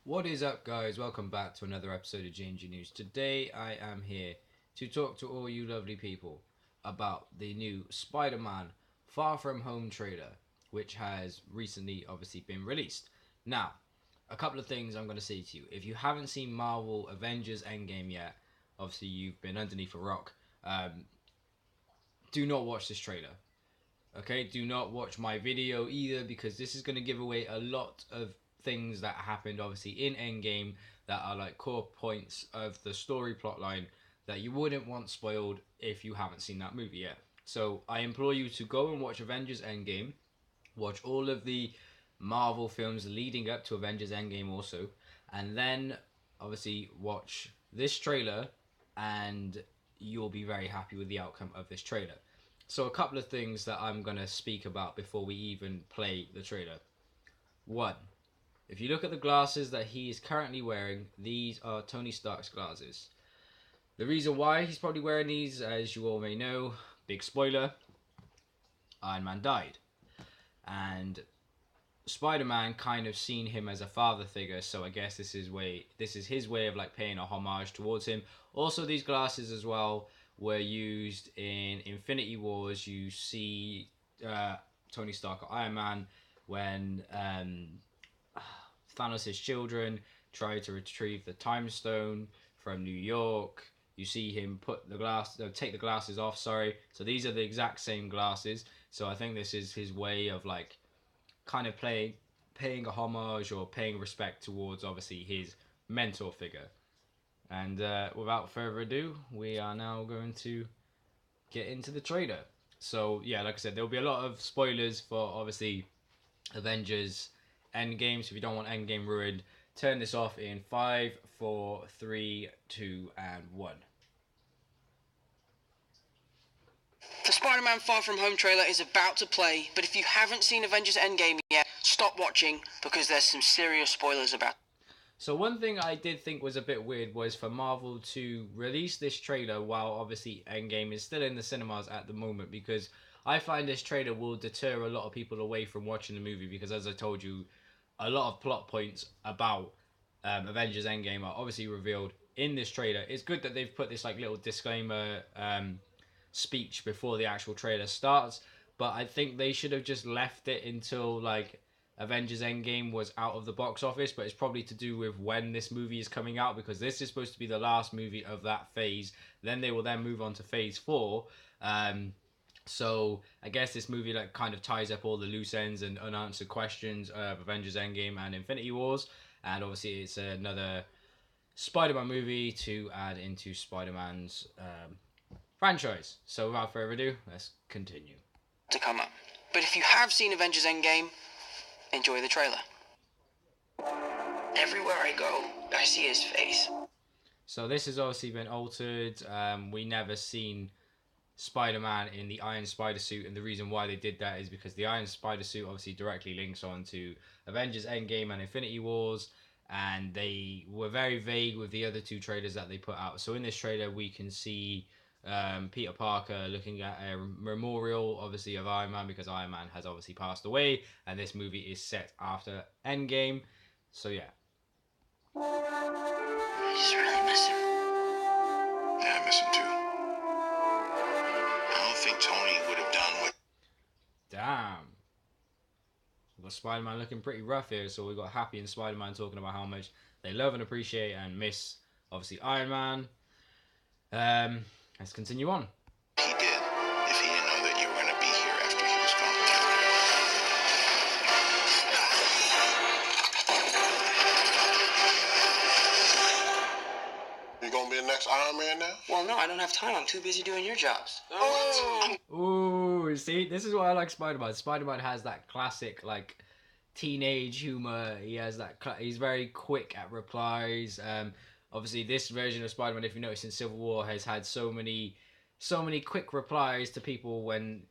What is up, guys? Welcome back to another episode of JNG News. Today, I am here to talk to all you lovely people about the new Spider-Man Far From Home trailer, which has recently obviously been released. Now, a couple of things I'm going to say to you. If you haven't seen Marvel Avengers Endgame yet, obviously you've been underneath a rock. Do not watch this trailer. Okay, do not watch my video either, because this is going to give away a lot of things that happened obviously in Endgame that are like core points of the story plotline that you wouldn't want spoiled if you haven't seen that movie yet. So I implore you to go and watch Avengers Endgame, watch all of the Marvel films leading up to Avengers Endgame also, and then obviously watch this trailer, and you'll be very happy with the outcome of this trailer. So a couple of things that I'm going to speak about before we even play the trailer. One, if you look at the glasses that he is currently wearing, these are Tony Stark's glasses. The reason why he's probably wearing these, as you all may know, big spoiler, Iron Man died. And Spider-Man kind of seen him as a father figure, so I guess this is his way of like paying a homage towards him. Also, these glasses as well were used in Infinity Wars. You see Tony Stark or Iron Man when Thanos' children try to retrieve the Time Stone from New York. You see him take the glasses off. Sorry, so these are the exact same glasses. So I think this is his way of like kind of paying a homage or paying respect towards obviously his mentor figure. And without further ado, we are now going to get into the trailer. So yeah, like I said, there'll be a lot of spoilers for obviously Avengers Endgame. So if you don't want Endgame ruined, turn this off in 5, 4, 3, 2, and 1. The Spider-Man Far From Home trailer is about to play, but if you haven't seen Avengers Endgame yet, stop watching because there's some serious spoilers about. So one thing I did think was a bit weird was for Marvel to release this trailer while obviously Endgame is still in the cinemas at the moment, because I find this trailer will deter a lot of people away from watching the movie, because as I told you, a lot of plot points about Avengers Endgame are obviously revealed in this trailer. It's good that they've put this like little disclaimer speech before the actual trailer starts, but I think they should have just left it until like Avengers Endgame was out of the box office. But it's probably to do with when this movie is coming out, because this is supposed to be the last movie of that phase. Then they will then move on to phase 4. So I guess this movie like kind of ties up all the loose ends and unanswered questions of Avengers Endgame and Infinity Wars. And obviously it's another Spider-Man movie to add into Spider-Man's franchise. So without further ado, let's continue. To come up. But if you have seen Avengers Endgame, enjoy the trailer. Everywhere I go, I see his face. So this has obviously been altered. We never seen Spider-Man in the Iron Spider suit, and the reason why they did that is because the Iron Spider suit obviously directly links on to Avengers Endgame and Infinity Wars, and they were very vague with the other two trailers that they put out. So in this trailer we can see Peter Parker looking at a memorial obviously of Iron Man, because Iron Man has obviously passed away and this movie is set after Endgame. So yeah. I just really miss him. Yeah, I miss him too. I don't think Tony would have done what. Damn. We've got Spider-Man looking pretty rough here. So we've got Happy and Spider-Man talking about how much they love and appreciate and miss obviously Iron Man. Let's continue on. He did if he didn't know that you were going to be here after he was gone. You gonna be the next Iron Man now? Well, no, I don't have time. I'm too busy doing your jobs. Ooh, see, this is why I like Spider-Man. Spider-Man has that classic like teenage humor. He has that. He's very quick at replies. Obviously, this version of Spider-Man, if you notice in Civil War, has had so many quick replies to people when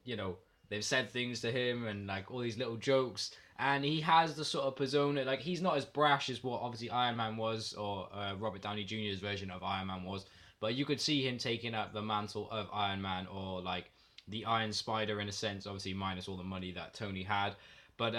they've said things to him, and like all these little jokes. And he has the sort of persona, like he's not as brash as what obviously Iron Man was, or Robert Downey Jr.'s version of Iron Man was. But you could see him taking up the mantle of Iron Man, or like the Iron Spider in a sense, obviously minus all the money that Tony had. But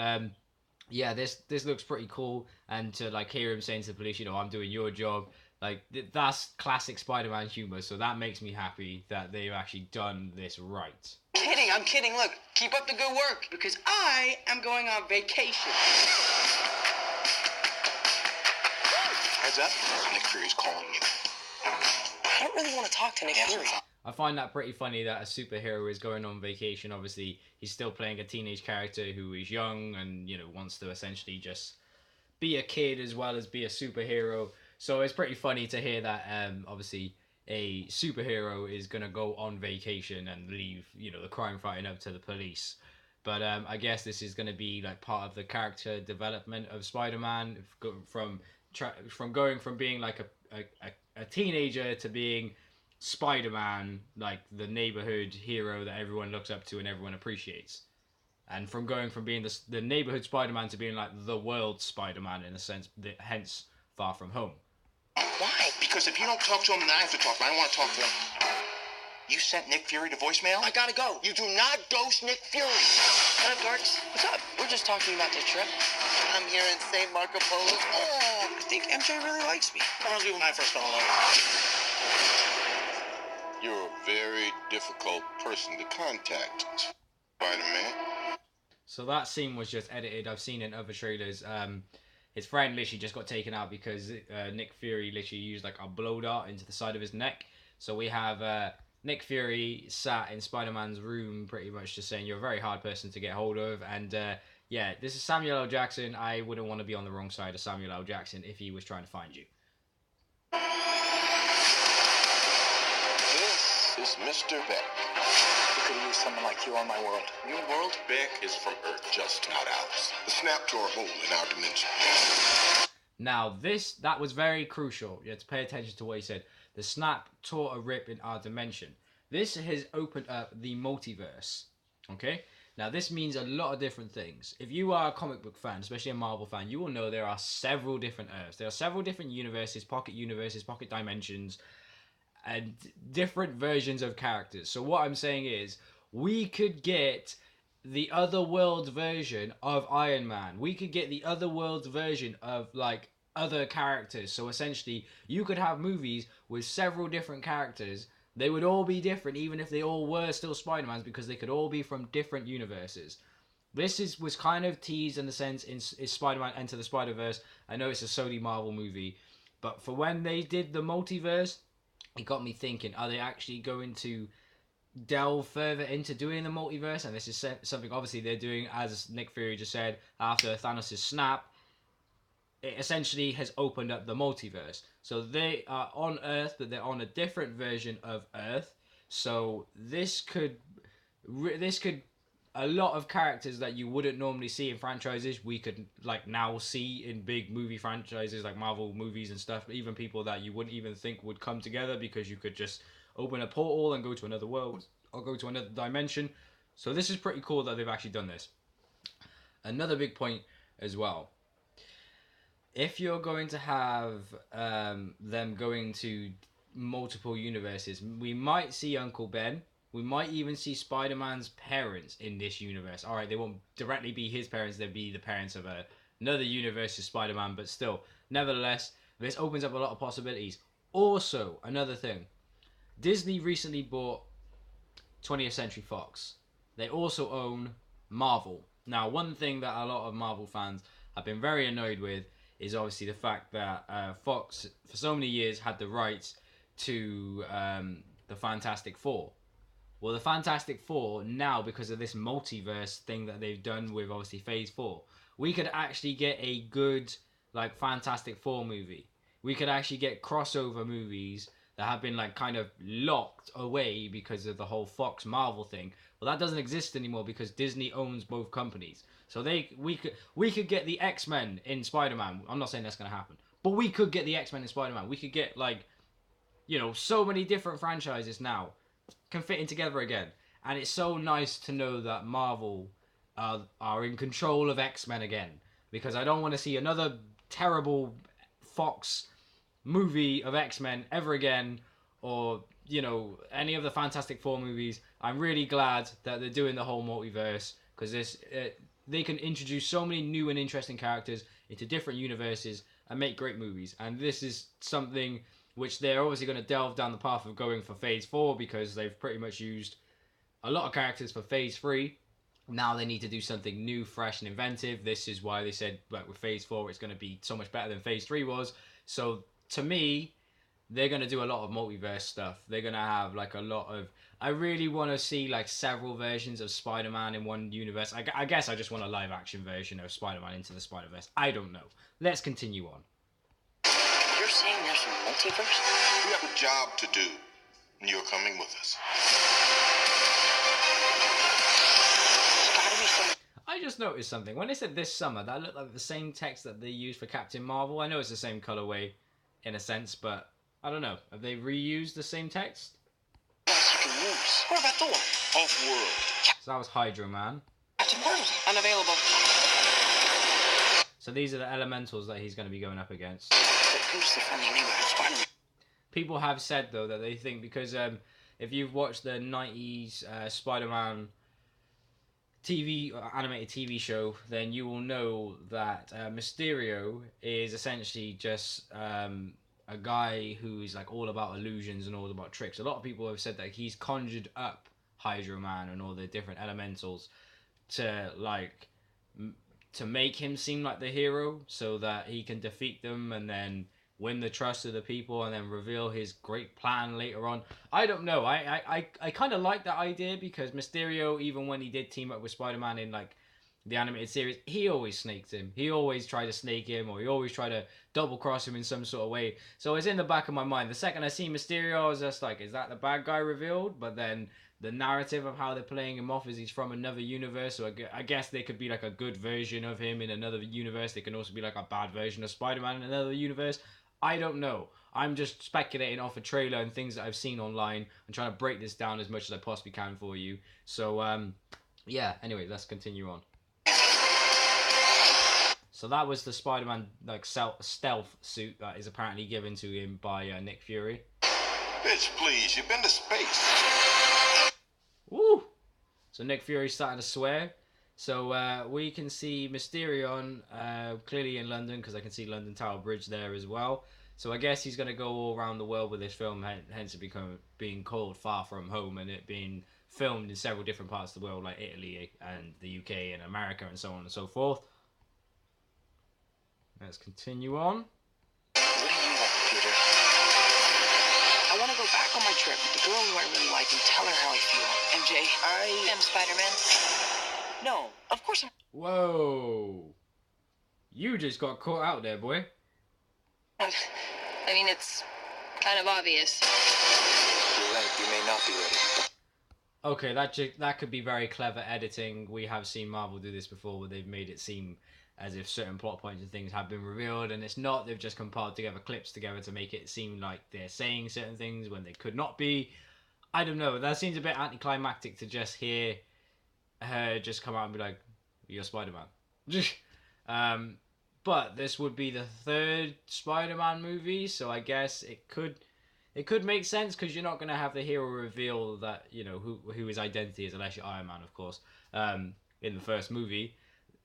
yeah, this looks pretty cool, and to like hear him saying to the police, I'm doing your job, like that's classic Spider-Man humor. So that makes me happy that they've actually done this right. Kidding, I'm kidding. Look, keep up the good work because I am going on vacation. Heads up, Nick Fury's calling you. I don't really want to talk to Nick Fury. I find that pretty funny that a superhero is going on vacation. Obviously, he's still playing a teenage character who is young and wants to essentially just be a kid as well as be a superhero. So it's pretty funny to hear that obviously a superhero is gonna go on vacation and leave the crime fighting up to the police. But I guess this is gonna be like part of the character development of Spider-Man from going from being like a teenager to being Spider-Man, like the neighborhood hero that everyone looks up to and everyone appreciates. And from going from being the neighborhood Spider-Man to being like the world Spider-Man in a sense, hence Far From Home. Why? Because if you don't talk to him, then I have to talk to him. I don't want to talk to him. You sent Nick Fury to voicemail? I gotta go. You do not ghost Nick Fury. What up, Darks? What's up? We're just talking about this trip. I'm here in St. Marco Polo. Oh, I think MJ really likes me. Reminds me when I first fell in love. You're a very difficult person to contact, Spider-Man. So that scene was just edited. I've seen in other trailers. His friend literally just got taken out because Nick Fury literally used like a blow dart into the side of his neck. So we have Nick Fury sat in Spider-Man's room pretty much just saying, you're a very hard person to get hold of. And yeah, this is Samuel L. Jackson. I wouldn't want to be on the wrong side of Samuel L. Jackson if he was trying to find you. This is Mr. Beck. We could use someone like you on my world. Your world? Beck is from Earth, just not ours. The snap tore a hole in our dimension. Now, that was very crucial. You have to pay attention to what he said. The snap tore a rip in our dimension. This has opened up the multiverse. Okay? Now, this means a lot of different things. If you are a comic book fan, especially a Marvel fan, you will know there are several different Earths. There are several different universes, pocket dimensions, and different versions of characters. So what I'm saying is, we could get the otherworld version of Iron Man. We could get the otherworld version of like other characters. So essentially, you could have movies with several different characters. They would all be different, even if they all were still Spider-Mans, because they could all be from different universes. This was kind of teased in the sense is Spider-Man Enter the Spider-Verse. I know it's a Sony Marvel movie, but for when they did the multiverse, it got me thinking, are they actually going to delve further into doing the multiverse? And this is something obviously they're doing, as Nick Fury just said, after Thanos' snap. It essentially has opened up the multiverse. So they are on Earth, but they're on a different version of Earth. So this could a lot of characters that you wouldn't normally see in franchises, we could like now see in big movie franchises like Marvel movies and stuff. Even people that you wouldn't even think would come together, because you could just open a portal and go to another world or go to another dimension. So this is pretty cool that they've actually done this. Another big point as well. If you're going to have them going to multiple universes, we might see Uncle Ben. We might even see Spider-Man's parents in this universe. All right, they won't directly be his parents. They'll be the parents of another universe of Spider-Man. But still, nevertheless, this opens up a lot of possibilities. Also, another thing. Disney recently bought 20th Century Fox. They also own Marvel. Now, one thing that a lot of Marvel fans have been very annoyed with is obviously the fact that Fox, for so many years, had the rights to the Fantastic Four. Well, the Fantastic Four, now, because of this multiverse thing that they've done with, obviously, Phase 4, we could actually get a good, like, Fantastic Four movie. We could actually get crossover movies that have been, like, kind of locked away because of the whole Fox Marvel thing. Well, that doesn't exist anymore because Disney owns both companies. So we could get the X-Men in Spider-Man. I'm not saying that's going to happen. But we could get the X-Men in Spider-Man. We could get, like, so many different franchises now can fit in together again. And it's so nice to know that Marvel are in control of X-Men again, because I don't want to see another terrible Fox movie of X-Men ever again, or any of the Fantastic Four movies. I'm really glad that they're doing the whole multiverse, because they can introduce so many new and interesting characters into different universes and make great movies. And this is something which they're obviously going to delve down the path of going for Phase 4, because they've pretty much used a lot of characters for Phase 3. Now they need to do something new, fresh, and inventive. This is why they said, like, with Phase 4, it's going to be so much better than Phase 3 was. So, to me, they're going to do a lot of multiverse stuff. They're going to have, like, a lot of... I really want to see, like, several versions of Spider-Man in one universe. I guess I just want a live-action version of Spider-Man Into the Spider-Verse. I don't know. Let's continue on. You're saying there's a multiverse? We have a job to do, and you're coming with us. I just noticed something. When they said this summer, that looked like the same text that they used for Captain Marvel. I know it's the same colorway, in a sense, but I don't know. Have they reused the same text? What about Thor? Off-world. So that was Hydro Man. Captain Marvel, unavailable. So these are the elementals that he's going to be going up against. But who's the friendly neighborhood Spider-Man? People have said, though, that they think, because if you've watched the 90s Spider-Man animated TV show, then you will know that Mysterio is essentially just a guy who's like all about illusions and all about tricks. A lot of people have said that he's conjured up Hydro Man and all the different elementals to like to make him seem like the hero, so that he can defeat them and then win the trust of the people and then reveal his great plan later on. I don't know. I kind of like that idea, because Mysterio, even when he did team up with Spider-Man in like the animated series, he always snaked him. He always tried to snake him, or he always tried to double cross him in some sort of way. So it's in the back of my mind. The second I see Mysterio, I was just like, is that the bad guy revealed? But then the narrative of how they're playing him off is he's from another universe. So I guess there could be like a good version of him in another universe. There can also be like a bad version of Spider-Man in another universe. I don't know. I'm just speculating off a trailer and things that I've seen online and trying to break this down as much as I possibly can for you. So, yeah, anyway, let's continue on. So that was the Spider-Man like stealth suit that is apparently given to him by Nick Fury. Bitch, please, you've been to space. Woo! So Nick Fury's starting to swear. So we can see Mysterion clearly in London, because I can see London Tower Bridge there as well. So I guess he's going to go all around the world with this film, hence it being called Far From Home, and it being filmed in several different parts of the world, like Italy and the UK and America and so on and so forth. Let's continue on. What do you want, Peter? I want to go back on my trip with the girl who I really like and tell her how I feel. MJ, I am Spider-Man. No, of course I'm... Whoa. You just got caught out there, boy. I mean, it's kind of obvious. You're right, you may not be ready. Okay, that could be very clever editing. We have seen Marvel do this before, where they've made it seem as if certain plot points and things have been revealed, and it's not. They've just compiled together clips together to make it seem like they're saying certain things when they could not be. I don't know. That seems a bit anticlimactic to just hear her just come out and be like, "You're Spider-Man." But this would be the third Spider-Man movie, so I guess it could make sense, because you're not going to have the hero reveal that, you know, who his identity is, unless you're Iron Man, of course, in the first movie.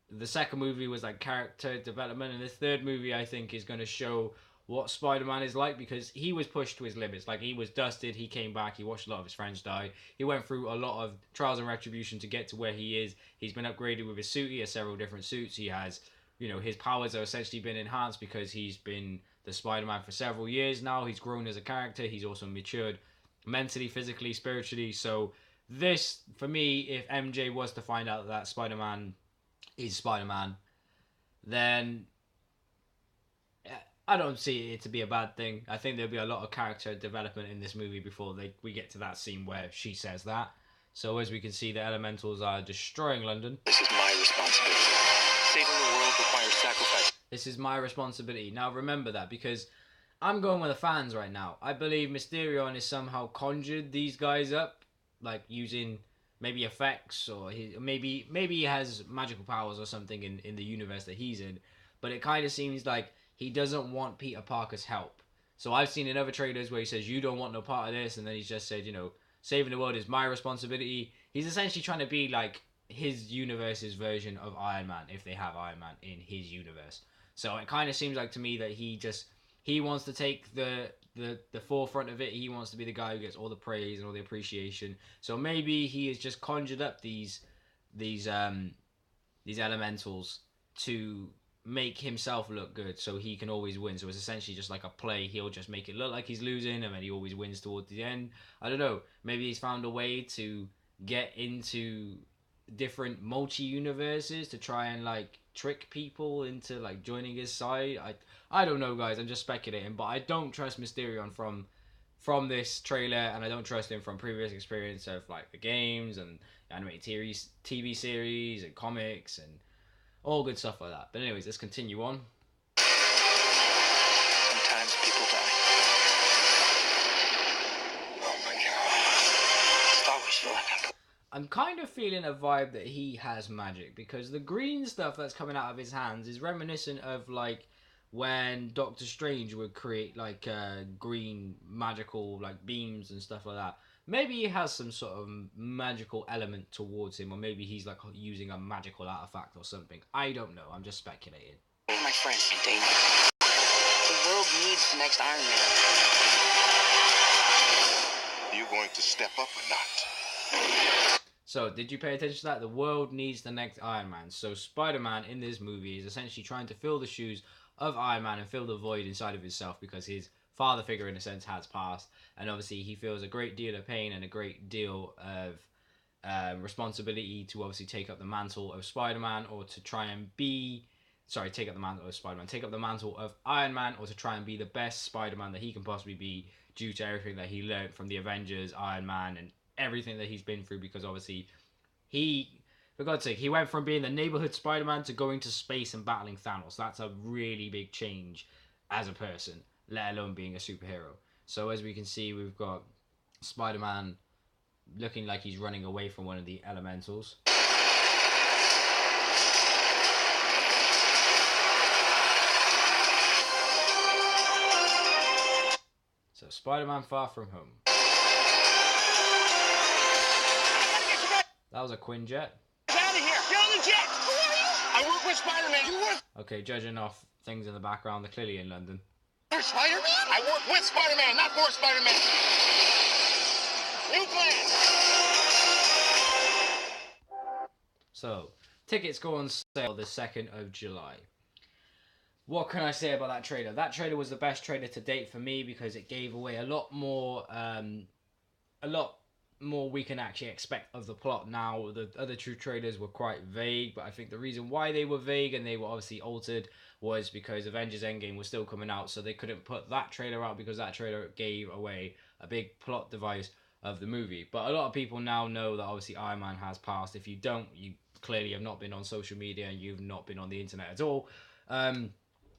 The second movie was like character development, and this third movie, I think, is going to show what Spider-Man is like, because he was pushed to his limits. Like, he was dusted, he came back, he watched a lot of his friends die, he went through a lot of trials and retribution to get to where he is. He's been upgraded with his suit. He has several different suits. He has, you know, his powers are essentially been enhanced because he's been the Spider-Man for several years now. He's grown as a character. He's also matured mentally, physically, spiritually. So this, for me, if MJ was to find out that Spider-Man is Spider-Man, then I don't see it to be a bad thing. I think there'll be a lot of character development in this movie before we get to that scene where she says that. So as we can see, the Elementals are destroying London. This is my responsibility. Saving the world requires sacrifice. This is my responsibility. Now remember that, because I'm going with the fans right now. I believe Mysterion is somehow conjured these guys up, like using maybe effects, or maybe he has magical powers or something in the universe that he's in. But it kind of seems like he doesn't want Peter Parker's help. So I've seen in other trailers where he says, you don't want no part of this, and then he's just said, you know, saving the world is my responsibility. He's essentially trying to be like his universe's version of Iron Man if they have Iron Man in his universe. So it kind of seems like to me that he wants to take the forefront of it. He wants to be the guy who gets all the praise and all the appreciation. So maybe he has just conjured up these elementals to make himself look good so he can always win. So it's essentially just like a play. He'll just make it look like he's losing and then he always wins towards the end. I don't know. Maybe he's found a way to get into different multi-universes to try and like trick people into like joining his side. I don't know, guys. I'm just speculating, but I don't trust Mysterio from this trailer, and I don't trust him from previous experience of like the games and animated TV series and comics and all good stuff like that. But anyways, let's continue on. Sometimes people die. Oh my god. I always feel like I'm kind of feeling a vibe that he has magic, because the green stuff that's coming out of his hands is reminiscent of like when Doctor Strange would create like green magical like beams and stuff like that. Maybe he has some sort of magical element towards him, or maybe he's like using a magical artifact or something. I don't know. I'm just speculating. my friend in danger. The world needs the next Iron Man. Are you going to step up or not? So, did you pay attention to that? The world needs the next Iron Man. So, Spider-Man in this movie is essentially trying to fill the shoes of Iron Man and fill the void inside of himself, because his father figure, in a sense, has passed. And obviously, he feels a great deal of pain and a great deal of responsibility to obviously take up the mantle of Spider-Man, or to try and be... Sorry, take up the mantle of Spider-Man. Take up the mantle of Iron Man, or to try and be the best Spider-Man that he can possibly be, due to everything that he learned from the Avengers, Iron Man, and everything that he's been through. Because obviously, for God's sake, he went from being the neighborhood Spider-Man to going to space and battling Thanos. That's a really big change as a person, let alone being a superhero. So as we can see, we've got Spider-Man looking like he's running away from one of the elementals. So Spider-Man Far From Home. That was a Quinjet. Get out of here! Get on the jet! Who are you? I work with Spider-Man. You work Okay, judging off things in the background, they're clearly in London. for Spider-Man? I work with Spider-Man, not for Spider-Man. New plan. So, tickets go on sale the 2nd of July. What can I say about that trailer? That trailer was the best trailer to date for me, because it gave away a lot more we can actually expect of the plot. Now, the other two trailers were quite vague, but I think the reason why they were vague and they were obviously altered was because Avengers Endgame was still coming out, so they couldn't put that trailer out because that trailer gave away a big plot device of the movie. But a lot of people now know that obviously Iron Man has passed. If you don't, you clearly have not been on social media and you've not been on the internet at all.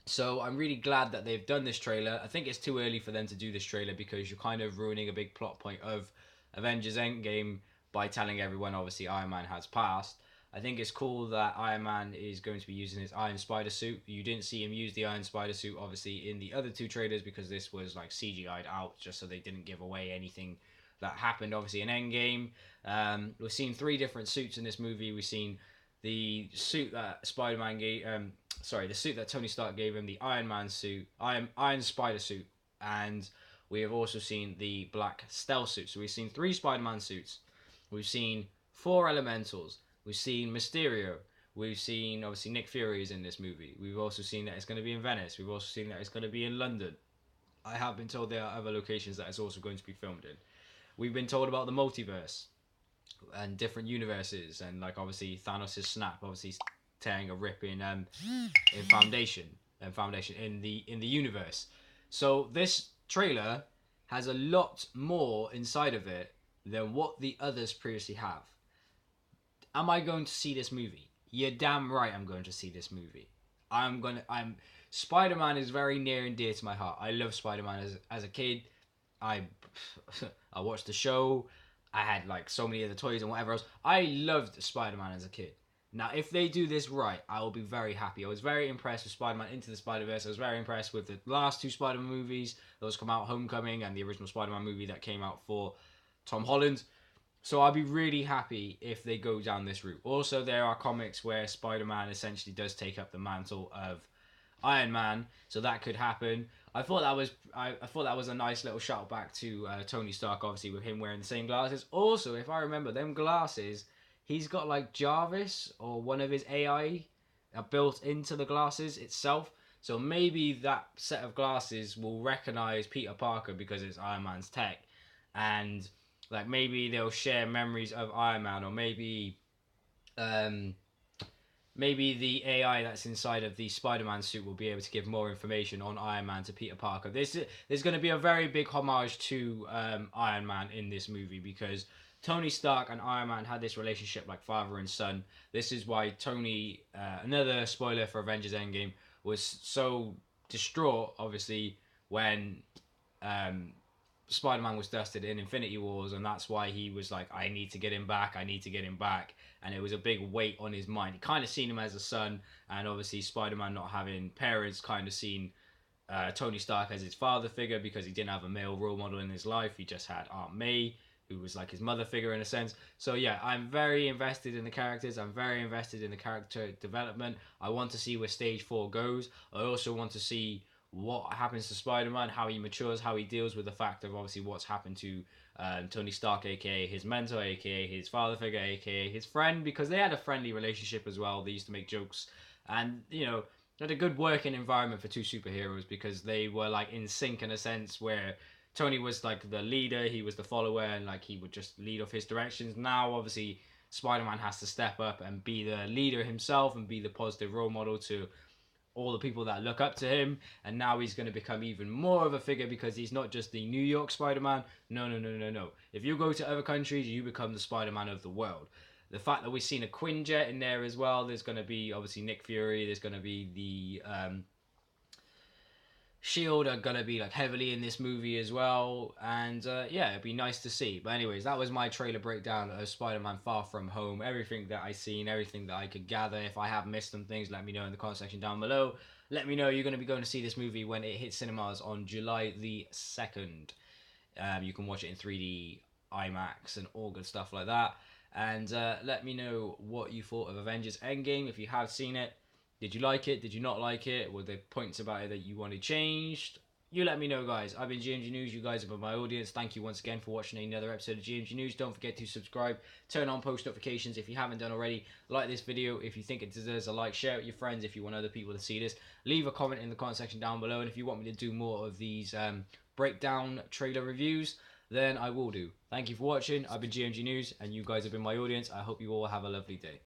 So I'm really glad that they've done this trailer. I think it's too early for them to do this trailer, because you're kind of ruining a big plot point of Avengers Endgame by telling everyone obviously Iron Man has passed. I think it's cool that Iron Man is going to be using his Iron Spider suit. You didn't see him use the Iron Spider suit obviously in the other two trailers, because this was like CGI'd out just so they didn't give away anything that happened obviously in Endgame. We've seen 3 different suits in this movie. We've seen the suit that Spider-Man gave, the suit that Tony Stark gave him, the Iron Man suit, Iron Spider suit, and we have also seen the black stealth suit. So we've seen 3 Spider-Man suits. We've seen 4 elementals. We've seen Mysterio. We've seen, obviously, Nick Fury is in this movie. We've also seen that it's going to be in Venice. We've also seen that it's going to be in London. I have been told there are other locations that it's also going to be filmed in. We've been told about the multiverse and different universes, and like obviously Thanos' snap obviously tearing a rip in Foundation in the universe. So this trailer has a lot more inside of it than what the others previously have. Am I going to see this movie? You're damn right I'm going to see this movie. Spider-Man is very near and dear to my heart. I love Spider-Man as a kid. I watched the show. I had like so many of the toys and whatever else. I loved Spider-Man as a kid. Now, if they do this right, I will be very happy. I was very impressed with Spider-Man Into the Spider-Verse. I was very impressed with the last 2 Spider-Man movies. Those come out, Homecoming and the original Spider-Man movie that came out for Tom Holland. So I'd be really happy if they go down this route. Also, there are comics where Spider-Man essentially does take up the mantle of Iron Man, so that could happen. I thought that was a nice little shout back to Tony Stark, obviously with him wearing the same glasses. Also, if I remember them glasses, he's got like Jarvis or one of his AI built into the glasses itself. So maybe that set of glasses will recognize Peter Parker because it's Iron Man's tech, and like maybe they'll share memories of Iron Man, or um, maybe the AI that's inside of the Spider-Man suit will be able to give more information on Iron Man to Peter Parker. There's going to be a very big homage to Iron Man in this movie because Tony Stark and Iron Man had this relationship like father and son. This is why Tony, another spoiler for Avengers Endgame, was so distraught, obviously, when Spider-Man was dusted in Infinity Wars, and that's why he was like, I need to get him back, I need to get him back. And it was a big weight on his mind. He kind of seen him as a son, and obviously Spider-Man not having parents kind of seen Tony Stark as his father figure because he didn't have a male role model in his life. He just had Aunt May, who was like his mother figure in a sense. So yeah, I'm very invested in the characters. I'm very invested in the character development. I want to see where Stage 4 goes. I also want to see what happens to Spider-Man, how he matures, how he deals with the fact of obviously what's happened to Tony Stark, aka his mentor, aka his father figure, aka his friend, because they had a friendly relationship as well. They used to make jokes, and you know, they had a good working environment for two superheroes because they were like in sync in a sense where Tony was like the leader, he was the follower, and like he would just lead off his directions. Now, obviously, Spider-Man has to step up and be the leader himself and be the positive role model to all the people that look up to him, and now he's going to become even more of a figure because he's not just the New York Spider-Man. No, no, no, no, no. If you go to other countries, you become the Spider-Man of the world. The fact that we've seen a Quinjet in there as well, there's going to be obviously Nick Fury, there's going to be the Shield are gonna be like heavily in this movie as well, and yeah, it'd be nice to see. But anyways, that was my trailer breakdown of Spider-Man: Far From Home. Everything that I seen, everything that I could gather. If I have missed some things, let me know in the comment section down below. Let me know you're gonna be going to see this movie when it hits cinemas on July the 2nd. You can watch it in 3D, IMAX, and all good stuff like that. And let me know what you thought of Avengers Endgame if you have seen it. Did you like it? Did you not like it? Were there points about it that you wanted changed? You let me know, guys. I've been GMG News. You guys have been my audience. Thank you once again for watching another episode of GMG News. Don't forget to subscribe, turn on post notifications if you haven't done already. Like this video if you think it deserves a like. Share it with your friends if you want other people to see this. Leave a comment in the comment section down below. And if you want me to do more of these breakdown trailer reviews, then I will do. Thank you for watching. I've been GMG News, and you guys have been my audience. I hope you all have a lovely day.